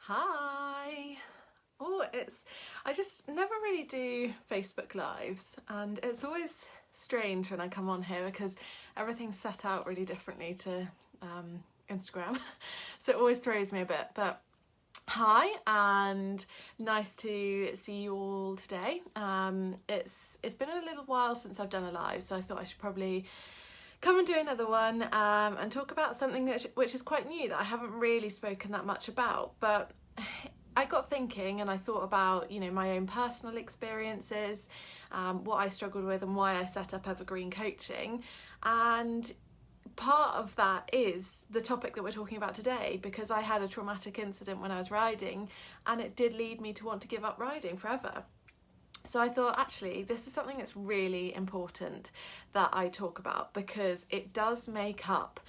Hi. I just never really do Facebook Lives, and it's always strange when I come on here because everything's set out really differently to Instagram. So it always throws me a bit. But hi, and nice to see you all today. It's been a little while since I've done a live, so I thought I should probably come and do another one and talk about something which is quite new that I haven't really spoken that much about. But I got thinking and I thought about, my own personal experiences, what I struggled with and why I set up Evergreen Coaching. And part of that is the topic that we're talking about today, because I had a traumatic incident when I was riding and it did lead me to want to give up riding forever. So I thought, actually, this is something that's really important that I talk about, because it does make up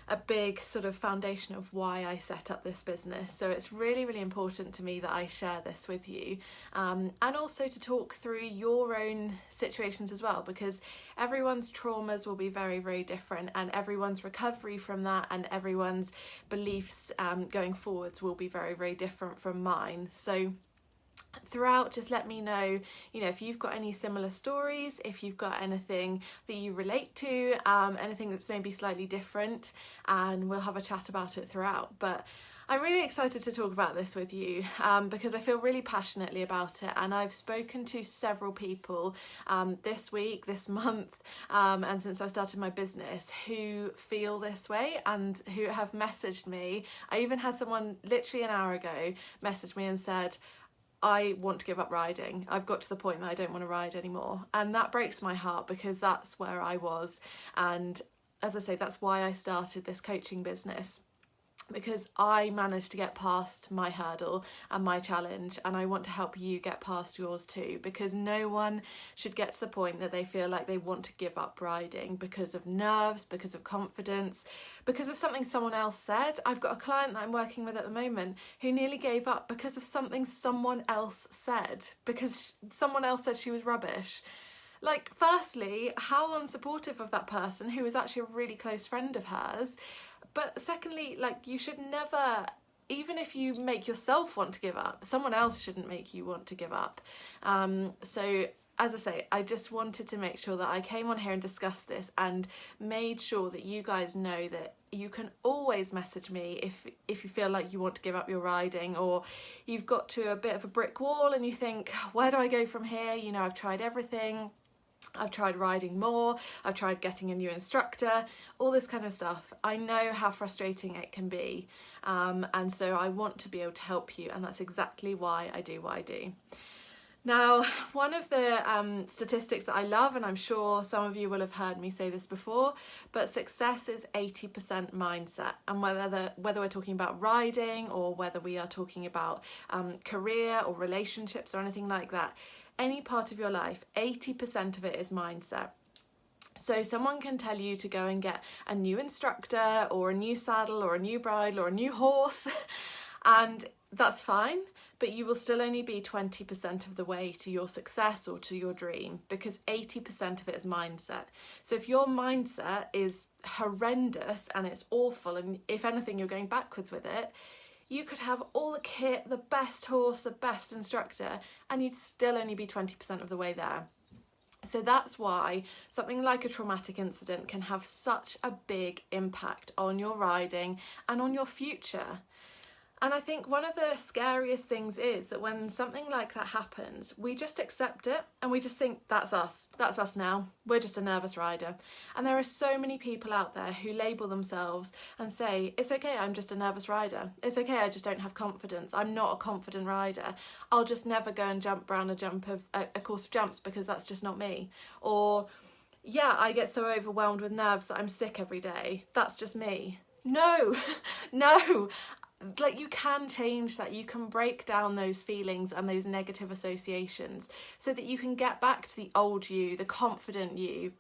a big sort of foundation of why I set up this business. So it's really, really important to me that I share this with you, and also to talk through your own situations as well, because everyone's traumas will be very, very different, and everyone's recovery from that and everyone's beliefs going forwards will be very, very different from mine. So throughout, just let me know, if you've got any similar stories, if you've got anything that you relate to, anything that's maybe slightly different, and we'll have a chat about it throughout. But I'm really excited to talk about this with you because I feel really passionately about it, and I've spoken to several people this week, this month, and since I started my business, who feel this way and who have messaged me. I even had someone literally an hour ago message me and said, I want to give up riding. I've got to the point that I don't want to ride anymore. And that breaks my heart, because that's where I was. And as I say, that's why I started this coaching business, because I managed to get past my hurdle and my challenge, and I want to help you get past yours too, because no one should get to the point that they feel like they want to give up riding because of nerves, because of confidence, because of something someone else said. I've got a client that I'm working with at the moment who nearly gave up because of something someone else said, because someone else said she was rubbish. Like, firstly, how unsupportive of that person, who was actually a really close friend of hers. But secondly, you should never, even if you make yourself want to give up, someone else shouldn't make you want to give up. So as I say, I just wanted to make sure that I came on here and discussed this and made sure that you guys know that you can always message me if you feel like you want to give up your riding, or you've got to a bit of a brick wall and you think, where do I go from here? I've tried everything. I've tried riding more, I've tried getting a new instructor, all this kind of stuff. I know how frustrating it can be, and so I want to be able to help you, and that's exactly why I do what I do. Now, one of the statistics that I love, and I'm sure some of you will have heard me say this before, but success is 80% mindset. And whether we're talking about riding, or whether we are talking about career or relationships or anything like that, any part of your life, 80% of it is mindset. So someone can tell you to go and get a new instructor or a new saddle or a new bridle or a new horse and that's fine, but you will still only be 20% of the way to your success or to your dream, because 80% of it is mindset. So if your mindset is horrendous and it's awful, and if anything you're going backwards with it, you could have all the kit, the best horse, the best instructor, and you'd still only be 20% of the way there. So that's why something like a traumatic incident can have such a big impact on your riding and on your future. And I think one of the scariest things is that when something like that happens, we just accept it and we just think, that's us now, we're just a nervous rider. And there are so many people out there who label themselves and say, it's okay, I'm just a nervous rider. It's okay, I just don't have confidence. I'm not a confident rider. I'll just never go and jump around a course of jumps because that's just not me. Or, yeah, I get so overwhelmed with nerves that I'm sick every day. That's just me. No, no. You can change that. You can break down those feelings and those negative associations so that you can get back to the old you, the confident you,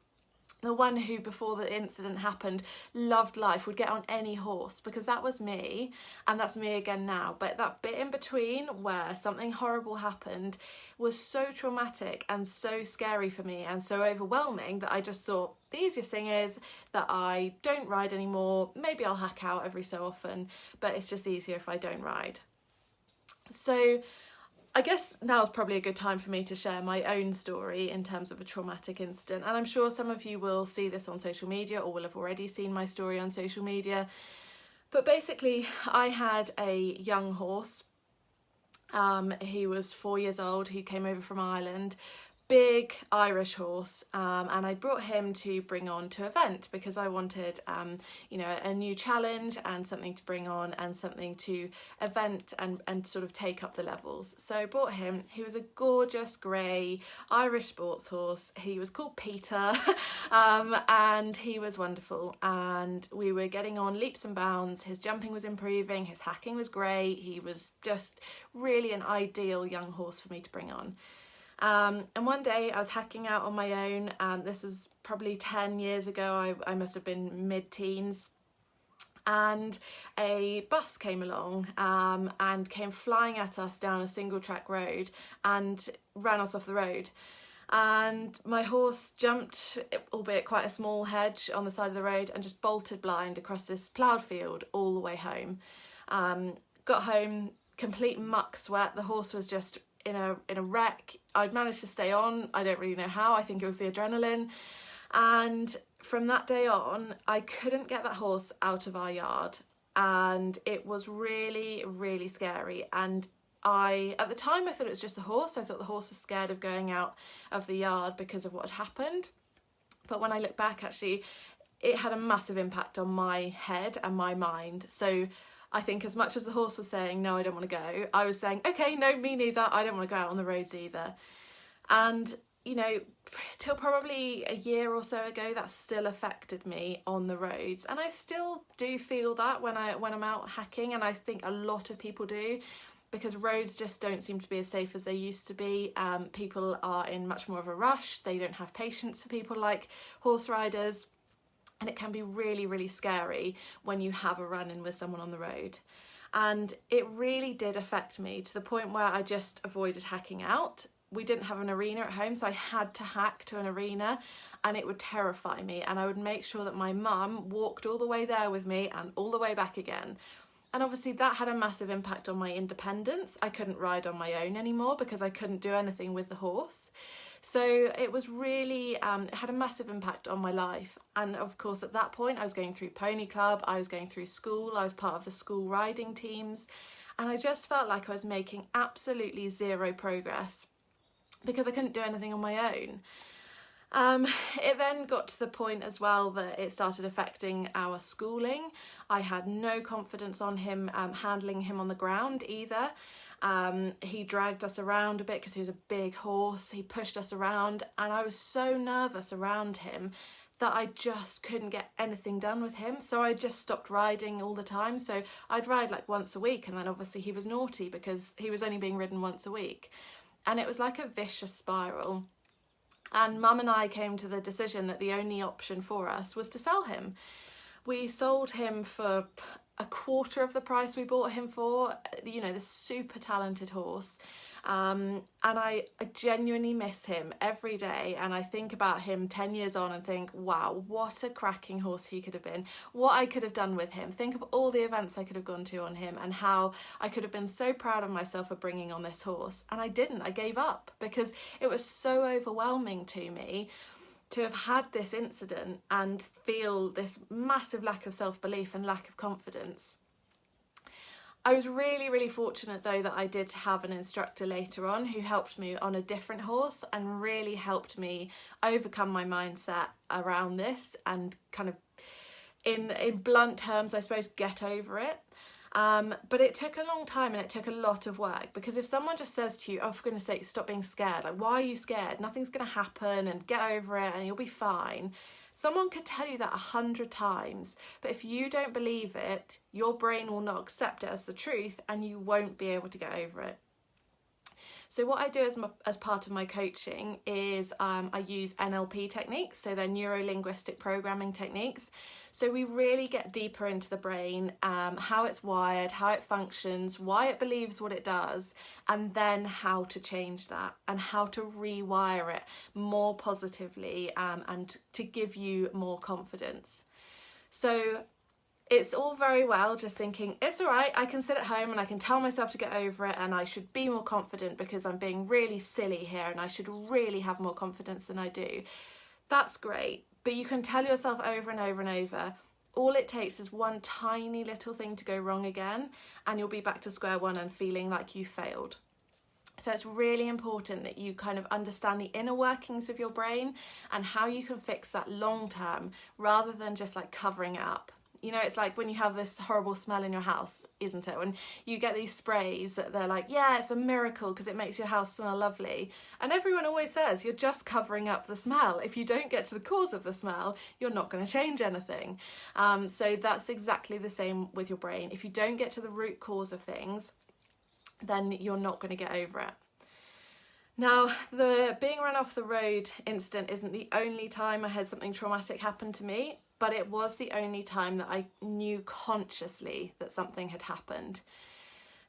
the one who before the incident happened loved life, would get on any horse, because that was me, and that's me again now. But that bit in between where something horrible happened was so traumatic and so scary for me and so overwhelming that I just thought, the easiest thing is that I don't ride anymore. Maybe I'll hack out every so often, but it's just easier if I don't ride. So I guess now's probably a good time for me to share my own story in terms of a traumatic incident. And I'm sure some of you will see this on social media or will have already seen my story on social media. But basically, I had a young horse. He was 4 years old. He came over from Ireland. Big Irish horse, and I brought him to bring on to event because I wanted a new challenge and something to bring on and something to event and sort of take up the levels. So I brought him. He was a gorgeous grey Irish sports horse. He was called Peter, and he was wonderful, and we were getting on leaps and bounds. His jumping was improving, his hacking was great. He was just really an ideal young horse for me to bring on. And one day I was hacking out on my own. This was probably 10 years ago. I must have been mid-teens. And a bus came along and came flying at us down a single track road and ran us off the road. And my horse jumped, albeit quite a small hedge on the side of the road, and just bolted blind across this ploughed field all the way home. Got home, complete muck sweat. The horse was just in a wreck. I'd managed to stay on. I don't really know how. I think it was the adrenaline. And from that day on, I couldn't get that horse out of our yard. And it was really, really scary. And at the time, I thought it was just the horse. I thought the horse was scared of going out of the yard because of what had happened. But when I look back, actually, it had a massive impact on my head and my mind. So I think as much as the horse was saying, no, I don't want to go, I was saying, okay, no, me neither. I don't want to go out on the roads either. And, till probably a year or so ago, that still affected me on the roads. And I still do feel that when I'm out hacking, and I think a lot of people do, because roads just don't seem to be as safe as they used to be. People are in much more of a rush. They don't have patience for people like horse riders. And it can be really, really scary when you have a run-in with someone on the road. And it really did affect me to the point where I just avoided hacking out. We didn't have an arena at home, so I had to hack to an arena, and it would terrify me. And I would make sure that my mum walked all the way there with me and all the way back again. And obviously that had a massive impact on my independence. I couldn't ride on my own anymore because I couldn't do anything with the horse. So it was really, it had a massive impact on my life. And of course, at that point, I was going through Pony Club, I was going through school, I was part of the school riding teams. And I just felt like I was making absolutely zero progress because I couldn't do anything on my own. It then got to the point as well that it started affecting our schooling. I had no confidence on him, handling him on the ground either. He dragged us around a bit because he was a big horse. He pushed us around, and I was so nervous around him that I just couldn't get anything done with him. So I just stopped riding all the time. So I'd ride like once a week, and then obviously he was naughty because he was only being ridden once a week. And it was like a vicious spiral. And Mum and I came to the decision that the only option for us was to sell him. We sold him for a quarter of the price we bought him for, this super talented horse. And I genuinely miss him every day, and I think about him 10 years on and think, wow, what a cracking horse he could have been, what I could have done with him. Think of all the events I could have gone to on him and how I could have been so proud of myself for bringing on this horse. And I didn't. I gave up because it was so overwhelming to me to have had this incident and feel this massive lack of self-belief and lack of confidence. I was really, really fortunate though that I did have an instructor later on who helped me on a different horse and really helped me overcome my mindset around this and kind of, in blunt terms, I suppose, get over it. But it took a long time and it took a lot of work, because if someone just says to you, oh, for goodness sake, stop being scared, like, why are you scared? Nothing's going to happen and get over it and you'll be fine. Someone could tell you that 100 times, but if you don't believe it, your brain will not accept it as the truth and you won't be able to get over it. So what I do as part of my coaching is I use NLP techniques, so they're neuro-linguistic programming techniques. So we really get deeper into the brain, how it's wired, how it functions, why it believes what it does, and then how to change that and how to rewire it more positively and to give you more confidence. So it's all very well just thinking, it's all right, I can sit at home and I can tell myself to get over it and I should be more confident because I'm being really silly here and I should really have more confidence than I do. That's great, but you can tell yourself over and over and over, all it takes is one tiny little thing to go wrong again and you'll be back to square one and feeling like you failed. So it's really important that you kind of understand the inner workings of your brain and how you can fix that long term rather than just like covering it up. You know, it's like when you have this horrible smell in your house, isn't it? When you get these sprays that they're like, yeah, it's a miracle because it makes your house smell lovely. And everyone always says you're just covering up the smell. If you don't get to the cause of the smell, you're not going to change anything. So that's exactly the same with your brain. If you don't get to the root cause of things, then you're not going to get over it. Now, the being run off the road incident isn't the only time I had something traumatic happen to me, but it was the only time that I knew consciously that something had happened.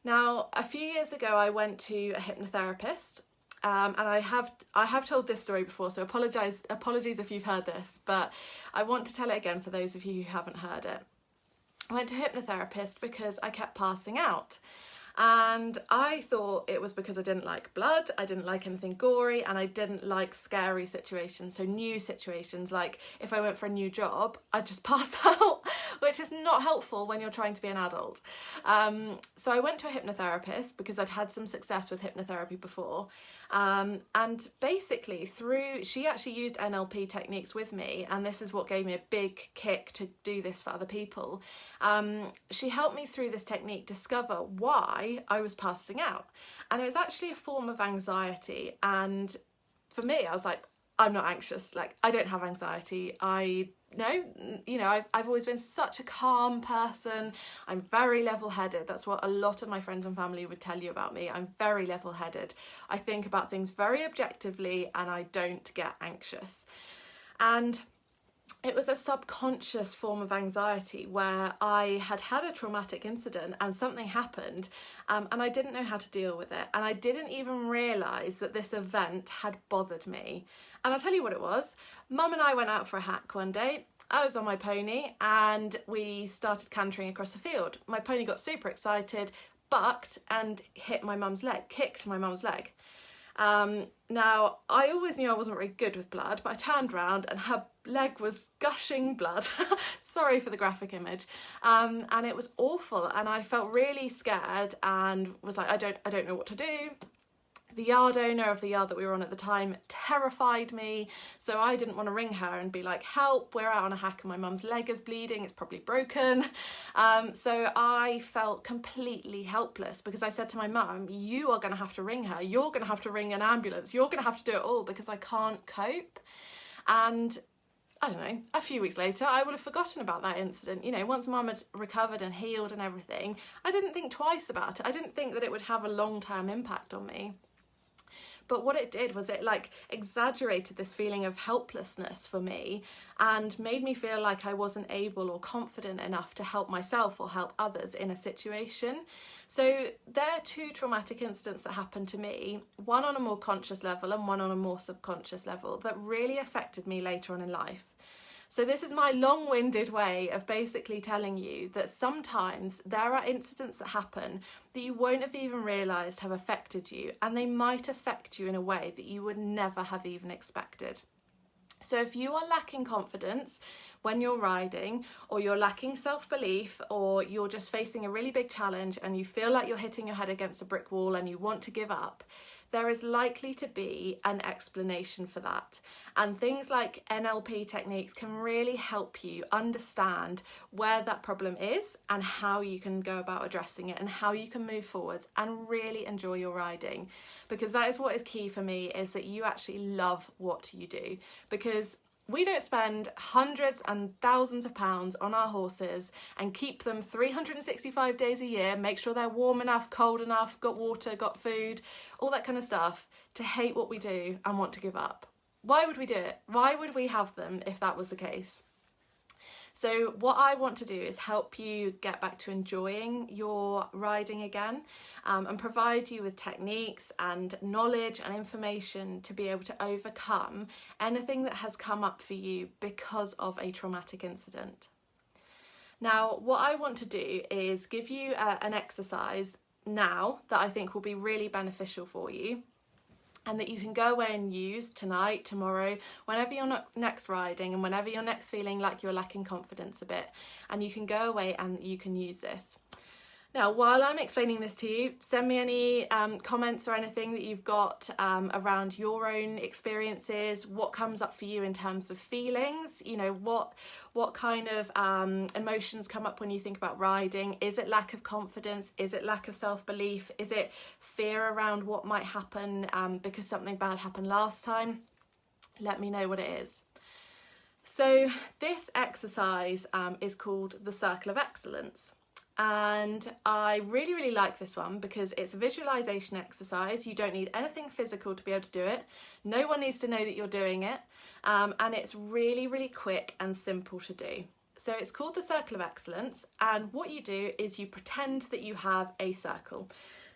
Now, a few years ago, I went to a hypnotherapist, and I have told this story before, so apologies if you've heard this, but I want to tell it again for those of you who haven't heard it. I went to a hypnotherapist because I kept passing out. And I thought it was because I didn't like blood, I didn't like anything gory, and I didn't like scary situations, so new situations, like if I went for a new job, I'd just pass out, which is not helpful when you're trying to be an adult. So I went to a hypnotherapist because I'd had some success with hypnotherapy before, and basically she actually used NLP techniques with me, and this is what gave me a big kick to do this for other people. She helped me through this technique discover why I was passing out, and it was actually a form of anxiety. And for me, I was like, I'm not anxious, like I don't have anxiety. I've always been such a calm person. I'm very level-headed. That's what a lot of my friends and family would tell you about me. I'm very level-headed. I think about things very objectively and I don't get anxious. And it was a subconscious form of anxiety where I had had a traumatic incident and something happened, and I didn't know how to deal with it. And I didn't even realise that this event had bothered me. And I'll tell you what it was. Mum and I went out for a hack one day. I was on my pony and we started cantering across a field. My pony got super excited, bucked and kicked my mum's leg. Now, I always knew I wasn't very good with blood, but I turned around and her leg was gushing blood. Sorry for the graphic image. And it was awful, and I felt really scared and was like, I don't know what to do. The yard owner of the yard that we were on at the time terrified me, so I didn't want to ring her and be like, help, we're out on a hack and my mum's leg is bleeding, it's probably broken. So I felt completely helpless because I said to my mum, you are going to have to ring her, you're going to have to ring an ambulance, you're going to have to do it all because I can't cope. And I don't know, a few weeks later, I would have forgotten about that incident. You know, once Mum had recovered and healed and everything, I didn't think twice about it. I didn't think that it would have a long-term impact on me. But what it did was it like exaggerated this feeling of helplessness for me and made me feel like I wasn't able or confident enough to help myself or help others in a situation. So there are two traumatic incidents that happened to me, one on a more conscious level and one on a more subconscious level, that really affected me later on in life. So this is my long-winded way of basically telling you that sometimes there are incidents that happen that you won't have even realised have affected you, and they might affect you in a way that you would never have even expected. So if you are lacking confidence when you're riding, or you're lacking self-belief, or you're just facing a really big challenge and you feel like you're hitting your head against a brick wall and you want to give up, there is likely to be an explanation for that. And things like NLP techniques can really help you understand where that problem is and how you can go about addressing it and how you can move forwards and really enjoy your riding. Because that is what is key for me, is that you actually love what you do. Because we don't spend hundreds and thousands of pounds on our horses and keep them 365 days a year, make sure they're warm enough, cold enough, got water, got food, all that kind of stuff, to hate what we do and want to give up. Why would we do it? Why would we have them if that was the case? So what I want to do is help you get back to enjoying your riding again, and provide you with techniques and knowledge and information to be able to overcome anything that has come up for you because of a traumatic incident. Now, what I want to do is give you an exercise now that I think will be really beneficial for you, and that you can go away and use tonight, tomorrow, whenever you're not next riding and whenever you're next feeling like you're lacking confidence a bit, and you can go away and you can use this. Now, while I'm explaining this to you, send me any comments or anything that you've got around your own experiences, what comes up for you in terms of feelings, you know, what kind of emotions come up when you think about riding. Is it lack of confidence? Is it lack of self-belief? Is it fear around what might happen because something bad happened last time? Let me know what it is. So this exercise is called the Circle of Excellence. And I really like this one because it's a visualization exercise. You don't need anything physical to be able to do it. No one needs to know that you're doing it. And it's really quick and simple to do. So it's called the Circle of Excellence, and what you do is you pretend that you have a circle.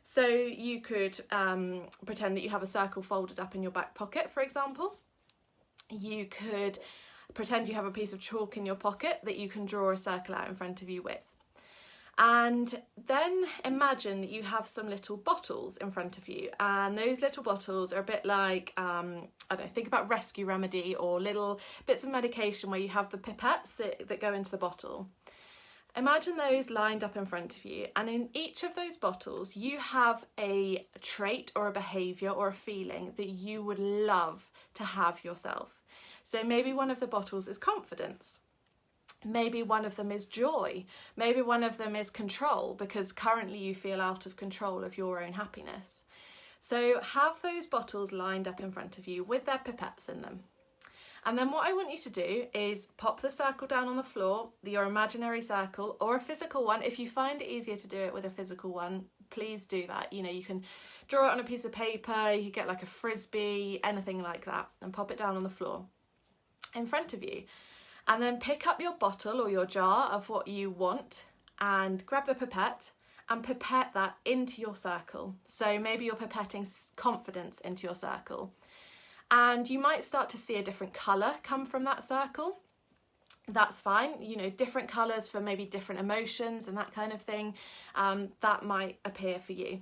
So you could pretend that you have a circle folded up in your back pocket, for example. You could pretend you have a piece of chalk in your pocket that you can draw a circle out in front of you with. And then imagine that you have some little bottles in front of you, and those little bottles are a bit like, I don't know, think about Rescue Remedy or little bits of medication where you have the pipettes that go into the bottle. Imagine those lined up in front of you, and in each of those bottles you have a trait or a behaviour or a feeling that you would love to have yourself. So maybe one of the bottles is confidence. Maybe one of them is joy. Maybe one of them is control, because currently you feel out of control of your own happiness. So have those bottles lined up in front of you with their pipettes in them. And then what I want you to do is pop the circle down on the floor, your imaginary circle, or a physical one. If you find it easier to do it with a physical one, please do that. You know, you can draw it on a piece of paper, you could get like a frisbee, anything like that, and pop it down on the floor in front of you. And then pick up your bottle or your jar of what you want and grab the pipette and pipette that into your circle. So maybe you're pipetting confidence into your circle. And you might start to see a different colour come from that circle. That's fine, you know, different colours for maybe different emotions and that kind of thing, that might appear for you.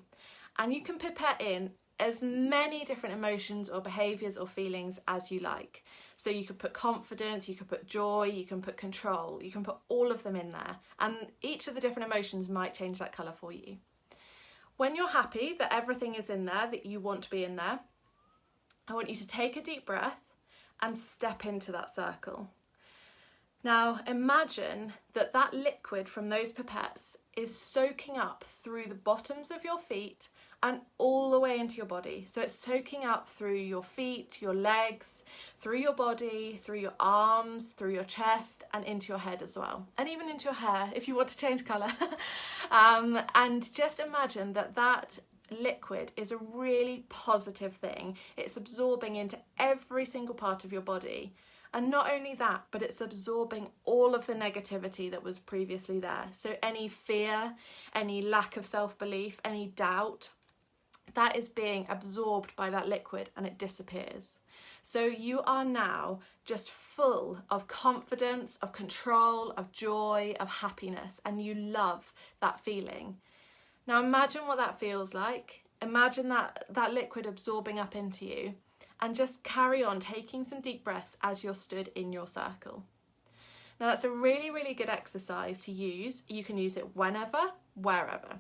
And you can pipette in as many different emotions or behaviours or feelings as you like. So you could put confidence, you could put joy, you can put control, you can put all of them in there. And each of the different emotions might change that colour for you. When you're happy that everything is in there that you want to be in there, I want you to take a deep breath and step into that circle. Now imagine that that liquid from those pipettes is soaking up through the bottoms of your feet and all the way into your body. So it's soaking up through your feet, your legs, through your body, through your arms, through your chest, and into your head as well. And even into your hair if you want to change colour. And just imagine that that liquid is a really positive thing. It's absorbing into every single part of your body. And not only that, but it's absorbing all of the negativity that was previously there. So any fear, any lack of self-belief, any doubt, that is being absorbed by that liquid and it disappears. So you are now just full of confidence, of control, of joy, of happiness, and you love that feeling. Now imagine what that feels like. Imagine that liquid absorbing up into you, and just carry on taking some deep breaths as you're stood in your circle. Now that's a really good exercise to use. You can use it whenever, wherever.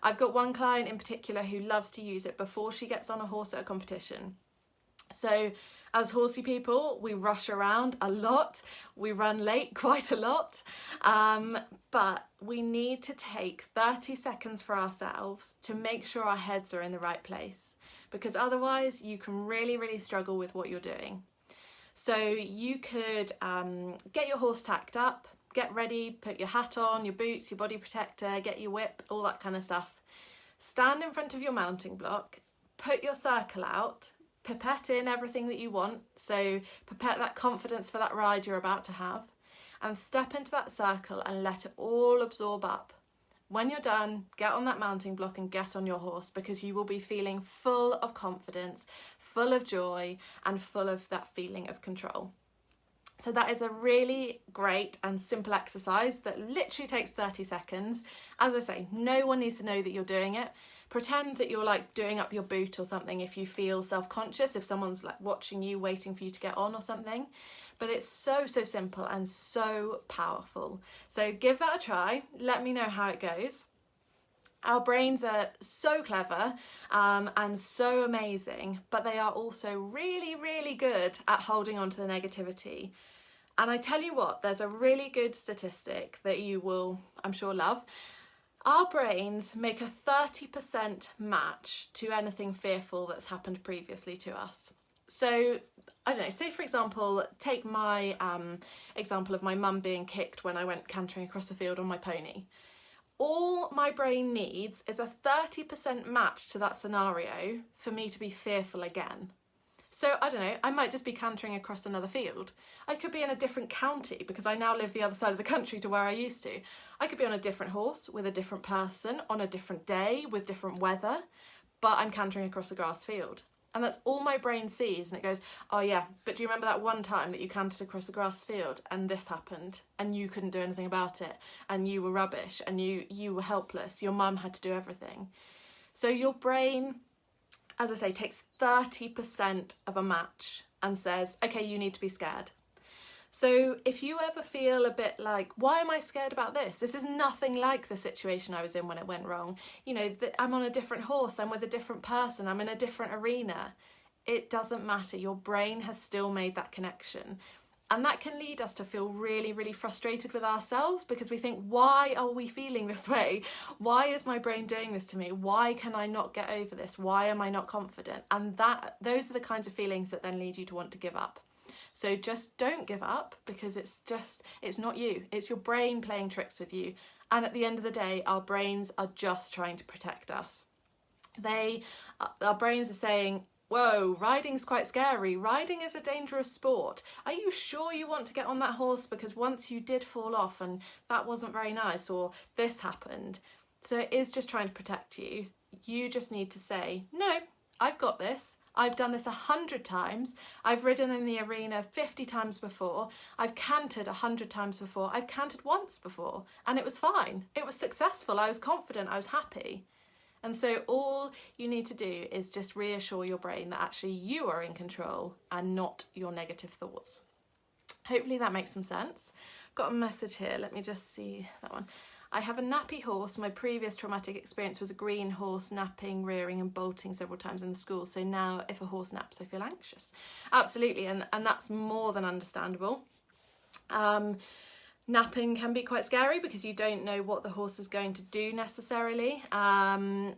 I've got one client in particular who loves to use it before she gets on a horse at a competition. So as horsey people, we rush around a lot, we run late quite a lot, but we need to take 30 seconds for ourselves to make sure our heads are in the right place, because otherwise you can really struggle with what you're doing. So you could get your horse tacked up, get ready, put your hat on, your boots, your body protector, get your whip, all that kind of stuff. Stand in front of your mounting block, put your circle out, pipette in everything that you want, so pipette that confidence for that ride you're about to have, and step into that circle and let it all absorb up. When you're done, get on that mounting block and get on your horse, because you will be feeling full of confidence, full of joy, and full of that feeling of control. So that is a really great and simple exercise that literally takes 30 seconds. As I say, no one needs to know that you're doing it. Pretend that you're like doing up your boot or something if you feel self-conscious, if someone's like watching you, waiting for you to get on or something. But it's so simple and so powerful. So give that a try. Let me know how it goes. Our brains are so clever and so amazing, but they are also really good at holding on to the negativity. And I tell you what, there's a really good statistic that you will, I'm sure, love. Our brains make a 30% match to anything fearful that's happened previously to us. So, I don't know, say for example, take my example of my mum being kicked when I went cantering across a field on my pony. All my brain needs is a 30% match to that scenario for me to be fearful again. So, I don't know, I might just be cantering across another field. I could be in a different county because I now live the other side of the country to where I used to. I could be on a different horse with a different person on a different day with different weather, but I'm cantering across a grass field. And that's all my brain sees, and it goes, oh yeah, but do you remember that one time that you cantered across a grass field and this happened and you couldn't do anything about it and you were rubbish and you were helpless, your mum had to do everything. So your brain, as I say, takes 30% of a match and says, okay, you need to be scared. So if you ever feel a bit like, why am I scared about this? This is nothing like the situation I was in when it went wrong. You know, I'm on a different horse, I'm with a different person, I'm in a different arena. It doesn't matter. Your brain has still made that connection. And that can lead us to feel really frustrated with ourselves because we think, why are we feeling this way? Why is my brain doing this to me? Why can I not get over this? Why am I not confident? And those are the kinds of feelings that then lead you to want to give up. So just don't give up because it's not you. It's your brain playing tricks with you. And at the end of the day, our brains are just trying to protect us. Our brains are saying, whoa, riding's quite scary. Riding is a dangerous sport. Are you sure you want to get on that horse? Because once you did fall off and that wasn't very nice, or this happened. So it is just trying to protect you. You just need to say, no, I've got this. I've done this 100 times. I've ridden in the arena 50 times before. I've cantered 100 times before. I've cantered once before and it was fine. It was successful. I was confident. I was happy. And so all you need to do is just reassure your brain that actually you are in control and not your negative thoughts. Hopefully that makes some sense. Got a message here. Let me just see that one. I have a nappy horse. My previous traumatic experience was a green horse napping, rearing and bolting several times in the school. So now if a horse naps, I feel anxious. Absolutely, and that's more than understandable. Napping can be quite scary because you don't know what the horse is going to do necessarily.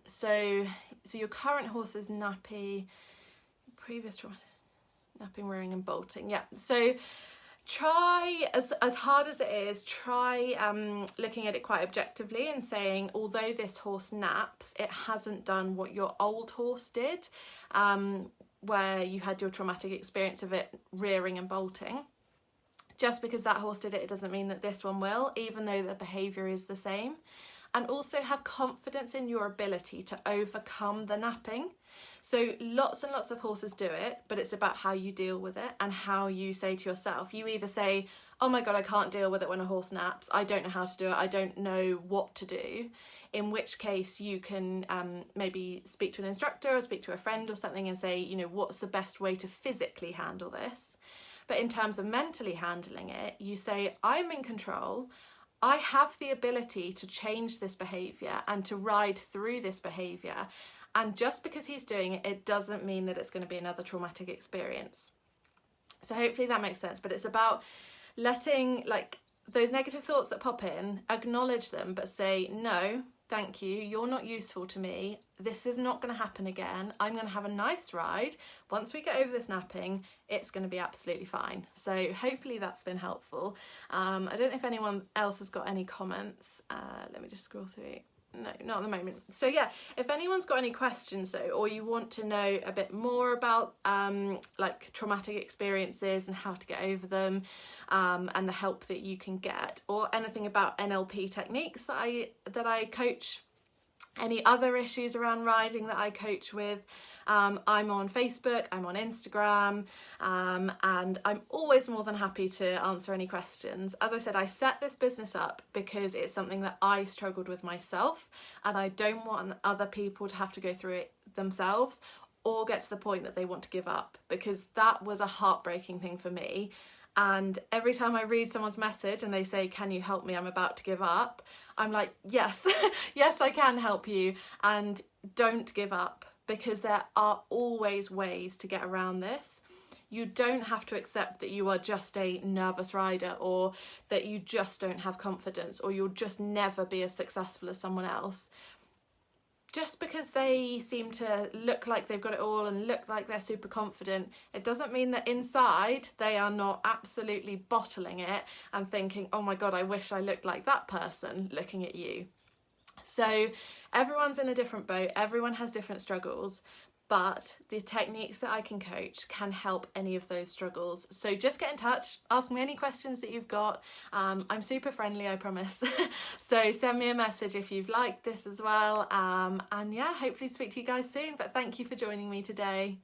So your current horse is nappy, previous traumatic, napping, rearing and bolting. Yeah, so try, as hard as it is, try looking at it quite objectively and saying, although this horse naps, it hasn't done what your old horse did, where you had your traumatic experience of it rearing and bolting. Just because that horse did it, it doesn't mean that this one will, even though the behaviour is the same. And also have confidence in your ability to overcome the napping. So lots and lots of horses do it, but it's about how you deal with it and how you say to yourself. You either say, oh my God, I can't deal with it when a horse naps. I don't know how to do it. I don't know what to do. In which case you can maybe speak to an instructor or speak to a friend or something and say, you know, what's the best way to physically handle this? But in terms of mentally handling it, you say, I'm in control. I have the ability to change this behaviour and to ride through this behaviour. And just because he's doing it, it doesn't mean that it's going to be another traumatic experience. So hopefully that makes sense. But it's about letting, like, those negative thoughts that pop in, acknowledge them, but say, no, thank you, you're not useful to me. This is not going to happen again. I'm going to have a nice ride. Once we get over this napping, it's going to be absolutely fine. So hopefully that's been helpful. I don't know if anyone else has got any comments. Let me just scroll through. No, not at the moment. So yeah, if anyone's got any questions though, or you want to know a bit more about like traumatic experiences and how to get over them, and the help that you can get, or anything about NLP techniques that I coach, any other issues around riding that I coach with. I'm on Facebook, I'm on Instagram, and I'm always more than happy to answer any questions. As I said, I set this business up because it's something that I struggled with myself, and I don't want other people to have to go through it themselves or get to the point that they want to give up, because that was a heartbreaking thing for me. And every time I read someone's message and they say, "Can you help me? I'm about to give up," I'm like, yes, yes, I can help you. And don't give up, because there are always ways to get around this. You don't have to accept that you are just a nervous rider, or that you just don't have confidence, or you'll just never be as successful as someone else. Just because they seem to look like they've got it all and look like they're super confident, it doesn't mean that inside they are not absolutely bottling it and thinking, "Oh my God, I wish I looked like that person looking at you." So everyone's in a different boat, everyone has different struggles, but the techniques that I can coach can help any of those struggles. So just get in touch, ask me any questions that you've got. I'm super friendly, I promise. So send me a message if you've liked this as well. And yeah, hopefully speak to you guys soon, but thank you for joining me today.